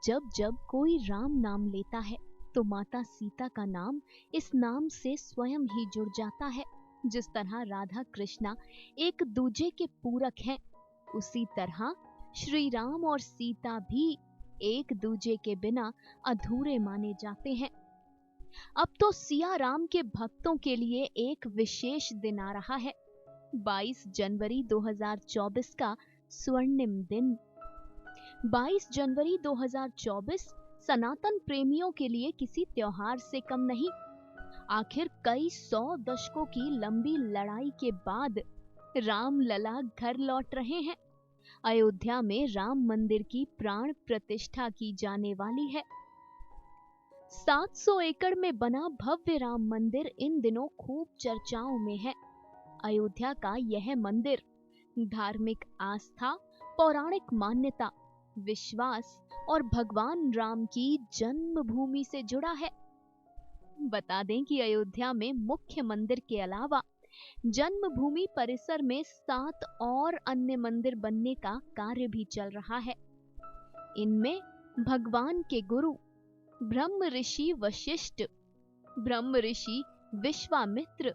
जब जब कोई राम नाम लेता है तो माता सीता का नाम इस नाम से स्वयं ही जुड़ जाता है। जिस तरह राधा कृष्णा एक दूजे के पूरक हैं, उसी तरह श्री राम और सीता भी एक दूजे के बिना अधूरे माने जाते हैं। अब तो सिया राम के भक्तों के लिए एक विशेष दिन आ रहा है, 22 जनवरी 2024 का स्वर्णिम दिन। 22 जनवरी 2024 सनातन प्रेमियों के लिए किसी त्योहार से कम नहीं। आखिर कई 100 दशकों की लंबी लड़ाई के बाद राम लला घर लौट रहे हैं। अयोध्या में राम मंदिर की प्राण प्रतिष्ठा की जाने वाली है। 700 एकड़ में बना भव्य राम मंदिर इन दिनों खूब चर्चाओं में है। अयोध्या का यह मंदिर धार्मिक आस्था, पौराणिक मान्यता, विश्वास और भगवान राम की जन्मभूमि से जुड़ा है। बता दें कि अयोध्या में मुख्य मंदिर के अलावा जन्मभूमि परिसर में 7 और अन्य मंदिर बनने का कार्य भी चल रहा है। इनमें भगवान के गुरु ब्रह्म ऋषि वशिष्ठ, ब्रह्म ऋषि विश्वामित्र,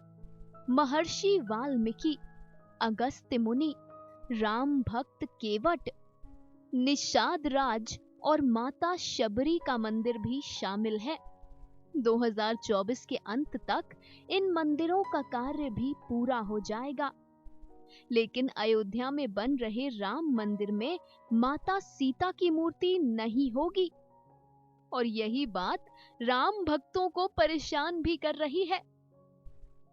महर्षि वाल्मीकि, अगस्त्य मुनि, राम भक्त केवट, निषाद राज और माता शबरी का मंदिर भी शामिल है। 2024 के अंत तक इन मंदिरों का कार्य भी पूरा हो जाएगा। लेकिन अयोध्या में बन रहे राम मंदिर में माता सीता की मूर्ति नहीं होगी, और यही बात राम भक्तों को परेशान भी कर रही है।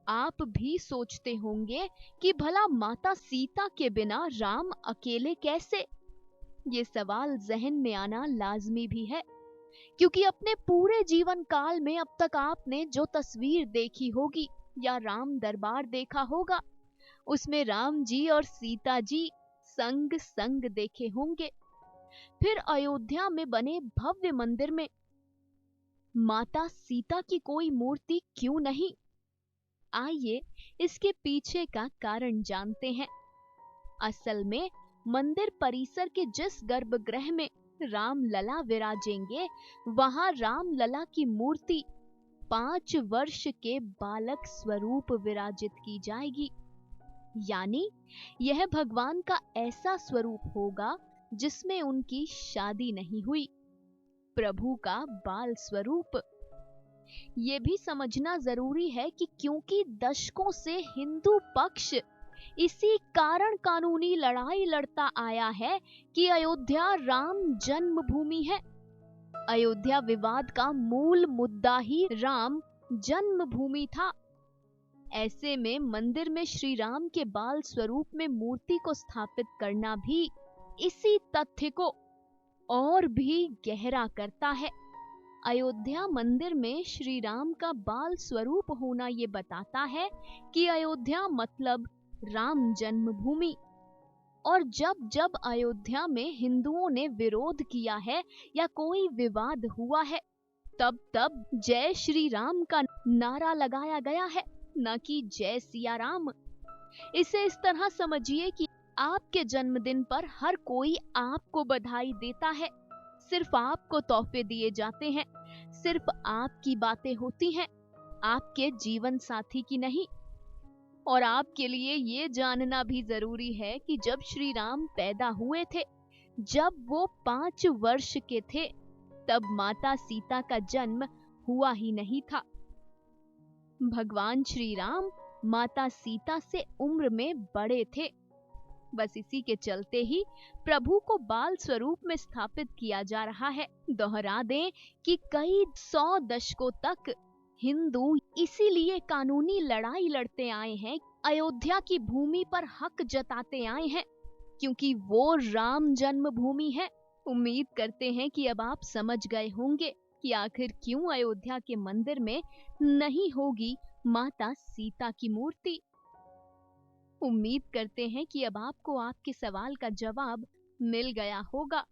आप भी सोचते होंगे कि भला माता सीता के बिना राम अकेले कैसे? ये सवाल जहन में आना लाजमी भी है, क्योंकि अपने पूरे जीवन काल में अब तक आपने जो तस्वीर देखी होगी या राम दरबार देखा होगा, उसमें राम जी और सीता जी संग संग देखे होंगे। फिर अयोध्या में बने भव्य मंदिर में माता सीता की कोई मूर्ति क्यों नहीं? आइए इसके पीछे का कारण जानते हैं। असल में मंदिर परिसर के जिस गर्भगृह में राम लला विराजेंगे, वहां राम लला की मूर्ति 5 वर्ष के बालक स्वरूप विराजित की जाएगी। यानी यह भगवान का ऐसा स्वरूप होगा जिसमें उनकी शादी नहीं हुई, प्रभु का बाल स्वरूप। ये भी समझना जरूरी है कि क्योंकि दशकों से हिंदू पक्ष इसी कारण कानूनी लड़ाई लड़ता आया है कि अयोध्या राम जन्मभूमि है। अयोध्या विवाद का मूल मुद्दा ही राम जन्मभूमि था। ऐसे में मंदिर में श्री राम के बाल स्वरूप में मूर्ति को स्थापित करना भी इसी तथ्य को और भी गहरा करता है। अयोध्या मंदिर में श्री राम का बाल स्वरूप होना ये बताता है कि अयोध्या मतलब राम जन्मभूमि। और जब जब अयोध्या में हिंदुओं ने विरोध किया है या कोई विवाद हुआ है, तब तब जय श्री राम का नारा लगाया गया है, न कि जय सिया राम। इसे इस तरह समझिए कि आपके जन्मदिन पर हर कोई आपको बधाई देता है, सिर्फ आपको तोहफे दिए जाते हैं, सिर्फ आपकी बातें होती हैं, आपके जीवन साथी की नहीं। और आपके लिए ये जानना भी जरूरी है कि जब श्री राम पैदा हुए थे, जब वो 5 वर्ष के थे, तब माता सीता का जन्म हुआ ही नहीं था। भगवान श्री राम माता सीता से उम्र में बड़े थे। बस इसी के चलते ही प्रभु को बाल स्वरूप में स्थापित किया जा रहा है। दोहरा दें कि कई 100 दशकों तक हिंदू इसीलिए कानूनी लड़ाई लड़ते आए हैं, अयोध्या की भूमि पर हक जताते आए हैं, क्योंकि वो राम जन्मभूमि है। उम्मीद करते हैं कि अब आप समझ गए होंगे कि आखिर क्यों अयोध्या के मंदिर में नहीं होगी माता सीता की मूर्ति। उम्मीद करते हैं कि अब आपको आपके सवाल का जवाब मिल गया होगा।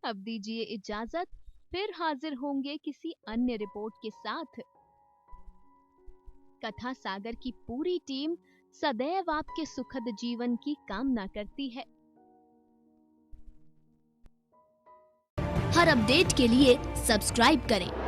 अब दीजिए इजाजत, फिर हाजिर होंगे किसी अन्य रिपोर्ट के साथ। कथा सागर की पूरी टीम सदैव आपके सुखद जीवन की कामना करती है। लगातार अपडेट के लिए सब्सक्राइब करें